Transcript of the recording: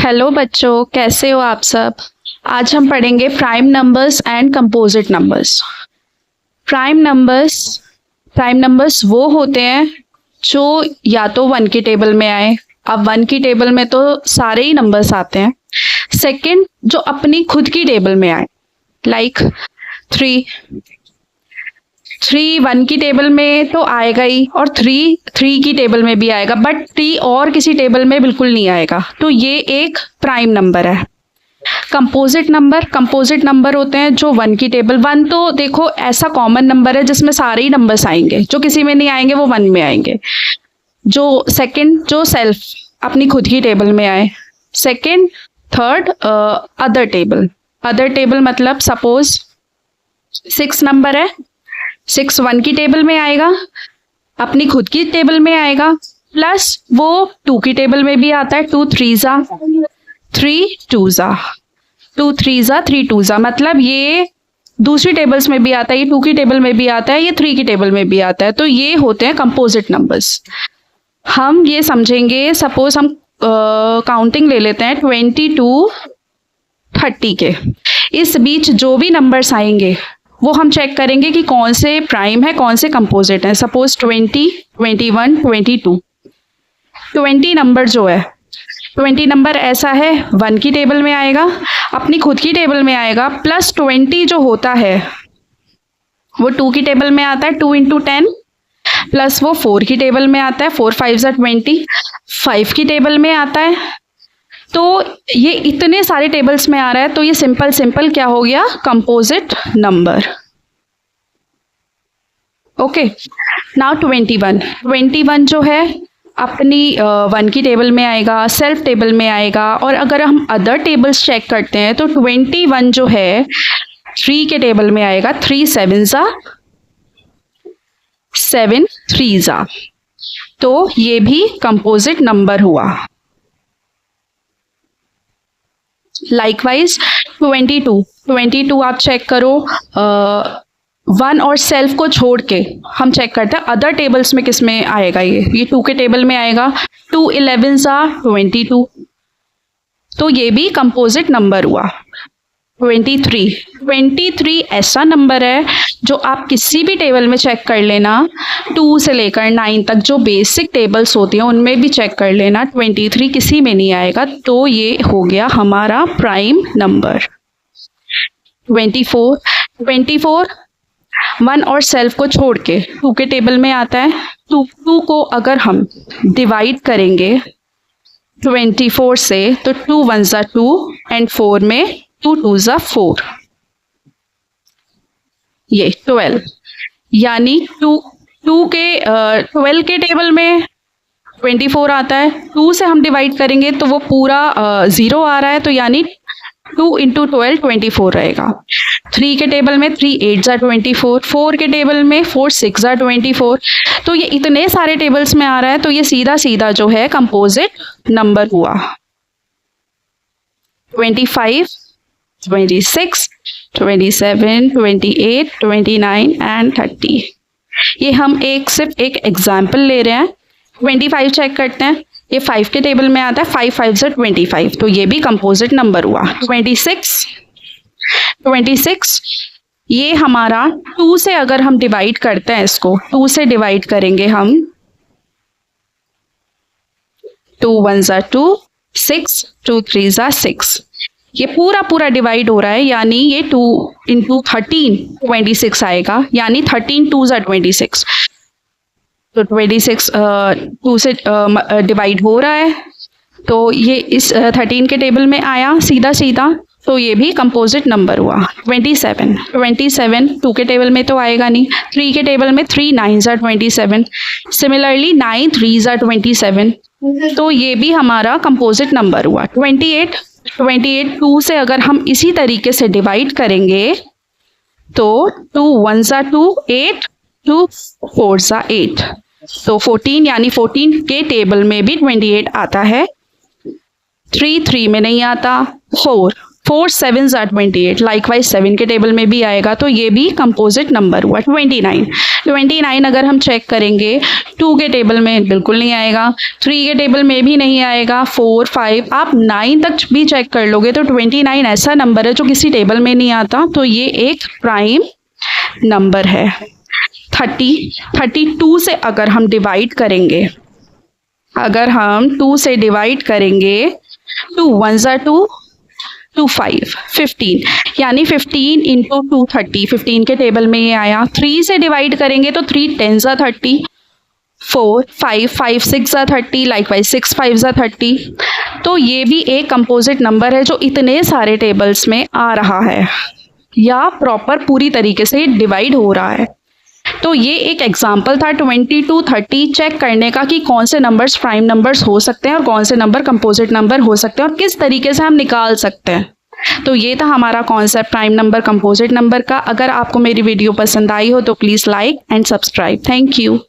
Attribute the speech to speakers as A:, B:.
A: Hello बच्चों, कैसे हो आप सब। आज हम पढ़ेंगे prime numbers and composite numbers. Prime numbers वो होते हैं जो या तो वन की टेबल में आए। अब वन की टेबल में तो सारे ही नंबर्स आते हैं। सेकंड, जो अपनी खुद की टेबल में आए, लाइक थ्री वन की टेबल में तो आएगा ही, और थ्री की टेबल में भी आएगा, बट थ्री और किसी टेबल में बिल्कुल नहीं आएगा, तो ये एक प्राइम नंबर है। कंपोजिट नंबर होते हैं जो वन की टेबल, वन तो देखो ऐसा कॉमन नंबर है जिसमें सारे ही नंबर्स आएंगे, जो किसी में नहीं आएंगे वो वन में आएंगे। जो सेकंड, जो सेल्फ अपनी खुद की टेबल में आए। सेकंड, थर्ड, अदर टेबल मतलब सपोज 6 नंबर है, 6 वन की टेबल में आएगा, अपनी खुद की टेबल में आएगा, प्लस वो 2 की टेबल में भी आता है। 2 3 3 2 2 3 3 2 मतलब ये दूसरी टेबल्स में भी आता है, ये 2 की टेबल में भी आता है, ये 3 की टेबल में भी आता है, तो ये होते हैं कंपोजिट नंबर्स। हम ये समझेंगे, सपोज हम काउंटिंग ले लेते हैं 20 to 30 के, इस बीच जो भी नंबर्स आएंगे वो हम चेक करेंगे कि कौन से प्राइम है, कौन से कंपोजिट है। सपोज 20, 21, 22, 20 नंबर जो है, 20 नंबर ऐसा है वन की टेबल में आएगा, अपनी खुद की टेबल में आएगा, प्लस 20 जो होता है वो 2 की टेबल में आता है, 2 into 10, प्लस वो 4 की टेबल में आता है, 4 5 20, 5 की टेबल में आता है। तो ये इतने सारे टेबल्स में आ रहा है, तो ये सिंपल क्या हो गया, कंपोजिट नंबर। ओके, नाउ 21 जो है अपनी वन की टेबल में आएगा, सेल्फ टेबल में आएगा, और अगर हम अदर टेबल्स चेक करते हैं तो 21 जो है 3 के टेबल में आएगा, 3 7 7 3 तो ये भी कंपोजिट नंबर हुआ। लाइकवाइज 22 आप चेक करो, वन और सेल्फ को छोड़ के हम चेक करते हैं अदर टेबल्स में किस में आएगा। ये 2 के टेबल में आएगा, 2 11 22, तो ये भी कंपोजिट नंबर हुआ। 23 ऐसा नंबर है जो आप किसी भी टेबल में चेक कर लेना, 2 से लेकर 9 तक जो बेसिक टेबल्स होती हैं उनमें भी चेक कर लेना, 23 किसी में नहीं आएगा, तो ये हो गया हमारा प्राइम नंबर। 24 वन और सेल्फ को छोड़ के 2 के टेबल में आता है। 2 को अगर हम डिवाइड करेंगे 24 से, तो 2 1 2 एंड 4 में 2 2 4, ये 12, यानी 12 के टेबल में 24 आता है, 2 से हम डिवाइड करेंगे तो वो पूरा 0 आ रहा है, तो यानी 2 into 12 24 रहेगा। 3 के टेबल में 3 8 24, 4 के टेबल में 4 6 24, तो ये इतने सारे टेबल्स में आ रहा है, तो ये सीधा जो है कंपोजिट नंबर हुआ। 25 26 27 28 29 एंड 30। ये हम सिर्फ एक एग्जाम्पल ले रहे हैं। 25 चेक करते हैं, ये 5 के टेबल में आता है, 5 5 25, तो ये भी कंपोजिट नंबर हुआ। 26 ये हमारा 2 से अगर हम डिवाइड करते हैं, इसको 2 से डिवाइड करेंगे हम, 2 1 2 6 2 3 6, ये पूरा डिवाइड हो रहा है, यानी ये 2 into 13 26 आएगा, यानी 13 2 26, तो 26 2 से डिवाइड हो रहा है, तो ये इस 13 के टेबल में आया सीधा, तो ये भी कंपोजिट नंबर हुआ। 27 2 के टेबल में तो आएगा नहीं, 3 के टेबल में 3 9 27, सिमिलरली 9 3 27, तो ये भी हमारा कंपोजिट नंबर हुआ। 28 2 से अगर हम इसी तरीके से डिवाइड करेंगे तो 2 1 2 8 2 4 8, तो 14, यानी 14 के टेबल में भी 28 आता है। 3 3 में नहीं आता, 4 7s are 28, लाइकवाइज 7 के टेबल में भी आएगा, तो ये भी कंपोजिट नंबर हुआ। 29 अगर हम चेक करेंगे 2 के टेबल में बिल्कुल नहीं आएगा, 3 के टेबल में भी नहीं आएगा, 4 5 आप 9 तक भी चेक कर लोगे तो 29 ऐसा नंबर है जो किसी टेबल में नहीं आता, तो ये एक प्राइम नंबर है। 32 से अगर हम डिवाइड करेंगे, अगर हम 2 से डिवाइड करेंगे, 2 1s are 2, 2 5 15, यानी 15 इंटू 2 30, 15 के टेबल में ये आया। 3 से डिवाइड करेंगे तो 3 10s are 30, 4 5 5 6 are 30, likewise 6 5s are 30। तो ये भी एक कंपोजिट नंबर है जो इतने सारे टेबल्स में आ रहा है या प्रॉपर पूरी तरीके से डिवाइड हो रहा है। तो ये एक एग्जाम्पल था 20 to 30 चेक करने का कि कौन से नंबर्स प्राइम नंबर्स हो सकते हैं और कौन से नंबर कंपोजिट नंबर हो सकते हैं और किस तरीके से हम निकाल सकते हैं। तो ये था हमारा concept prime number composite number का। अगर आपको मेरी वीडियो पसंद आई हो तो please like and subscribe. Thank you.